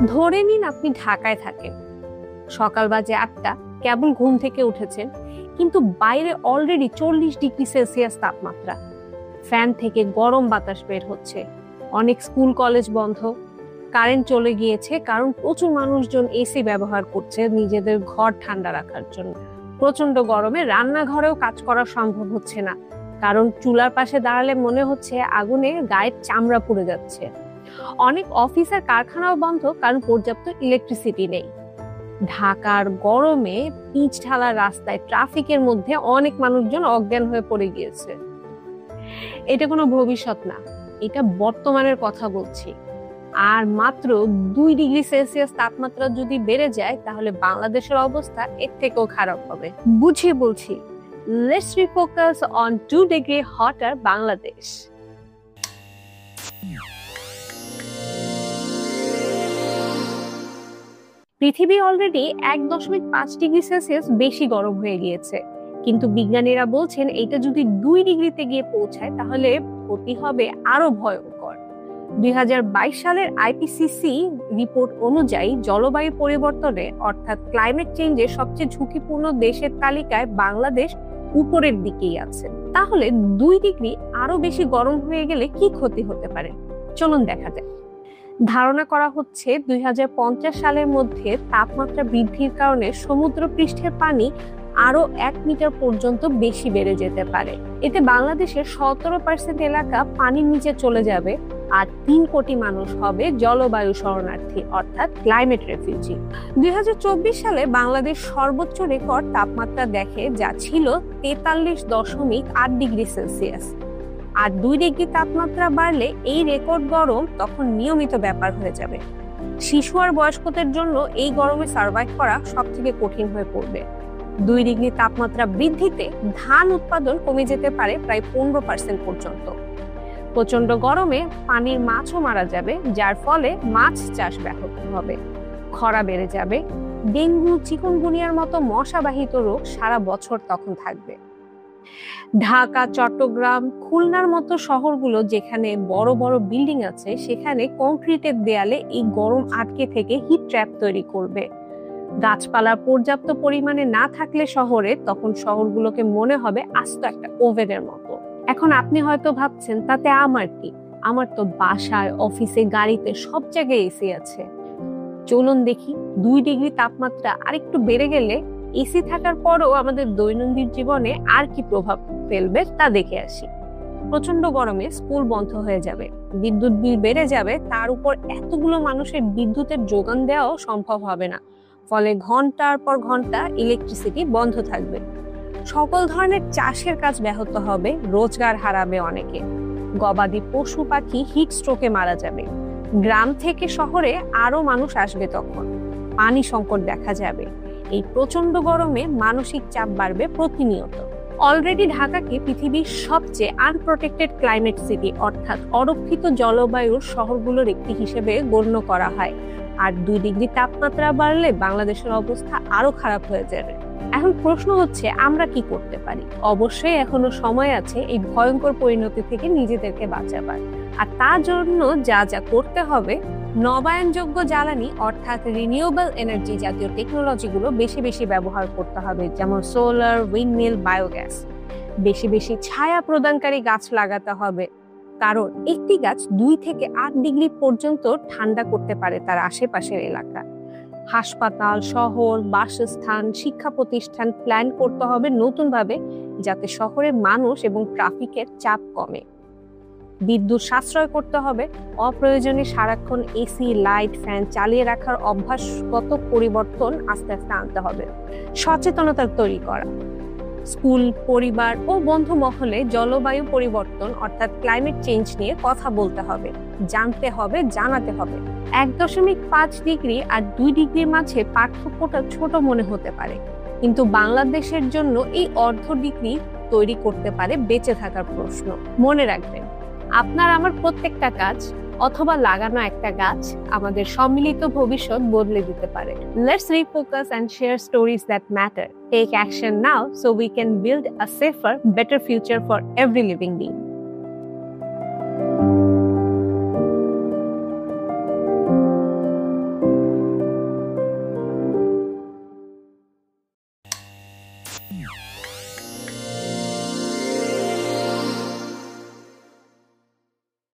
ধরে নিন আপনি ঢাকায় থাকেন, সকাল বাজে 8টা, কেবল ঘুম থেকে উঠেছেন, কিন্তু বাইরে অলরেডি 40 ডিগ্রি সেলসিয়াস তাপমাত্রা। ফ্যান থেকে গরম বাতাস বের হচ্ছে, অনেক স্কুল কলেজ বন্ধ, কারেন্ট চলে গিয়েছে কারণ প্রচুর মানুষজন এসি ব্যবহার করছে নিজেদের ঘর ঠান্ডা রাখার জন্য। প্রচন্ড গরমে রান্নাঘরেও কাজ করা সম্ভব হচ্ছে না, কারণ চুলার পাশে দাঁড়ালে মনে হচ্ছে আগুনে গায়ের চামড়া পুড়ে যাচ্ছে। অনেক অফিস আর কারখানাও বন্ধ কারণ পর্যাপ্ত ইলেকট্রিসিটি নেই। ঢাকার গরমে পিচ ঢালা রাস্তায় ট্রাফিকের মধ্যে অনেক মানুষজন অজ্ঞান হয়ে পড়ে গিয়েছে। এটা কোনো ভবিষ্যৎ না, এটা বর্তমানের কথা বলছি। আর মাত্র 2 ডিগ্রি সেলসিয়াস তাপমাত্রা যদি বেড়ে যায় তাহলে বাংলাদেশের অবস্থা এর থেকেও খারাপ হবে। বুঝিয়ে বলছি, let's refocus on 2 degree hotter Bangladesh. পৃথিবী অলরেডি 1.5 ডিগ্রি সেলসিয়াস বেশি গরম হয়ে গিয়েছে, কিন্তু বিজ্ঞানীরা বলছেন এটা যদি 2 ডিগ্রিতে গিয়ে পৌঁছায় তাহলে ক্ষতি হবে আরো ভয়ঙ্কর। 2022 সালের আইপিসিসি রিপোর্ট অনুযায়ী জলবায়ু পরিবর্তনে অর্থাৎ ক্লাইমেট চেঞ্জের সবচেয়ে ঝুঁকিপূর্ণ দেশের তালিকায় বাংলাদেশ উপরের দিকেই আছে। তাহলে 2 ডিগ্রি আরো বেশি গরম হয়ে গেলে কি ক্ষতি হতে পারে, চলুন দেখা যাক। ধারণা করা হচ্ছে 2050 সালের মধ্যে তাপমাত্রা বৃদ্ধির কারণে সমুদ্র পৃষ্ঠের পানি আরো 1 মিটার পর্যন্ত বেশি বেড়ে যেতে পারে। এতে বাংলাদেশের 17% এলাকা পানির নিচে চলে যাবে আর 3 কোটি মানুষ হবে জলবায়ু শরণার্থী অর্থাৎ ক্লাইমেট রেফিউজি। 2024 সালে বাংলাদেশ সর্বোচ্চ রেকর্ড তাপমাত্রা দেখে, যা ছিল 43.8 ডিগ্রি সেলসিয়াস। আর 2 ডিগ্রি তাপমাত্রা বাড়লে এই রেকর্ড গরম তখন নিয়মিত ব্যাপার হয়ে যাবে। শিশু আর বয়স্কদের জন্য এই গরমে সার্ভাইভ করা সব থেকে কঠিন হয়ে পড়বে। 2 ডিগ্রি তাপমাত্রা বৃদ্ধিতে ধান উৎপাদন কমে যেতে পারে প্রায় 15% পর্যন্ত। প্রচন্ড গরমে পানির মাছও মারা যাবে, যার ফলে মাছ চাষ ব্যাহত হবে। খরা বেড়ে যাবে, ডেঙ্গু, চিকুনগুনিয়ার মতো মশাবাহিত রোগ সারা বছর তখন থাকবে। ঢাকা, চট্টগ্রাম, খুলনার মতো শহরগুলো যেখানে বড় বড় বিল্ডিং আছে, সেখানে কংক্রিটের দেয়ালে এই গরম আটকে থেকে হিট ট্র্যাপ তৈরি করবে। গাছপালা পর্যাপ্ত পরিমাণে না থাকলে শহরে, তখন শহরগুলোকে মনে হবে আস্ত একটা ওভেনের মতো। এখন আপনি হয়তো ভাবছেন, তাতে আমার কি? আমার তো বাসায়, অফিসে, গাড়িতে সব জায়গায় এসি আছে। চলুন দেখি 2 ডিগ্রি তাপমাত্রা আরেকটু বেড়ে গেলে এসি থাকার পরও আমাদের দৈনন্দিন জীবনে আর কি প্রভাব ফেলবে তা দেখে আসি। প্রচন্ড গরমে স্কুল বন্ধ হয়ে যাবে, বিদ্যুৎ বিল বেড়ে যাবে, তার উপর এতগুলো মানুষের বিদ্যুতের যোগান দেওয়াও সম্ভব হবে না। ফলে ঘন্টার পর ঘন্টা ইলেকট্রিসিটি বন্ধ থাকবে। সকল ধরনের চাষের কাজ ব্যাহত হবে, রোজগার হারাবে অনেকে। গবাদি পশু পাখি হিট স্ট্রোকে মারা যাবে। গ্রাম থেকে শহরে আরো মানুষ আসবে, তখন পানি সংকট দেখা যাবে। এই প্রচন্ড গরমে মানসিক চাপ বাড়বে প্রতিনিয়ত। অলরেডি ঢাকাকে পৃথিবীর সবচেয়ে আনপ্রোটেক্টেড ক্লাইমেট সিটি অর্থাৎ অরক্ষিত জলবায়ুর শহরগুলোর একটি হিসেবে গণ্য করা হয়। আর 2 ডিগ্রি তাপমাত্রা বাড়লে বাংলাদেশের অবস্থা আরো খারাপ হয়ে যাবে। এখন প্রশ্ন হচ্ছে, আমরা কি করতে পারি? অবশ্যই এখনো সময় আছে এই ভয়ঙ্কর পরিণতি থেকে নিজেদেরকে বাঁচাবার। আর তার জন্য যা যা করতে হবে, নবায়নযোগ্য জ্বালানি অর্থাৎ রিনিউয়েবল এনার্জি জাতীয় টেকনোলজিগুলো বেশি বেশি ব্যবহার করতে হবে, যেমন সোলার, উইন্ডমিল, বায়োগ্যাস। বেশি বেশি ছায়া প্রদানকারী গাছ লাগাতে হবে, কারণ একটি গাছ 2 থেকে 8 ডিগ্রি পর্যন্ত ঠান্ডা করতে পারে তার আশেপাশের এলাকা। হাসপাতাল, শহর, বাসস্থান, শিক্ষা প্রতিষ্ঠান প্ল্যান করতে হবে নতুন ভাবে, যাতে শহরের মানুষ এবং ট্রাফিকের চাপ কমে। বিদ্যুৎ সাশ্রয় করতে হবে, অপ্রয়োজনে সারাক্ষণ এসি, লাইট, ফ্যান চালিয়ে রাখার অভ্যাসগত পরিবর্তন আস্তে আস্তে আনতে হবে। সচেতনতা তৈরি করা, স্কুল, পরিবার ও বন্ধু মহলে জলবায়ু পরিবর্তন অর্থাৎ ক্লাইমেট চেঞ্জ নিয়ে কথা বলতে হবে, জানতে হবে, জানাতে হবে। 1.5 ডিগ্রি আর 2 ডিগ্রির মাঝে পার্থক্যটা ছোট মনে হতে পারে, কিন্তু বাংলাদেশের জন্য এই অর্ধ ডিগ্রি তৈরি করতে পারে বেঁচে থাকার প্রশ্ন। মনে রাখবেন, আপনার আমার প্রত্যেকটা কাজ অথবা লাগানো একটা গাছ আমাদের সম্মিলিত ভবিষ্যৎ বদলে দিতে পারে। Let's refocus and share stories that matter. Take action now so we can build a safer, better future for every living being.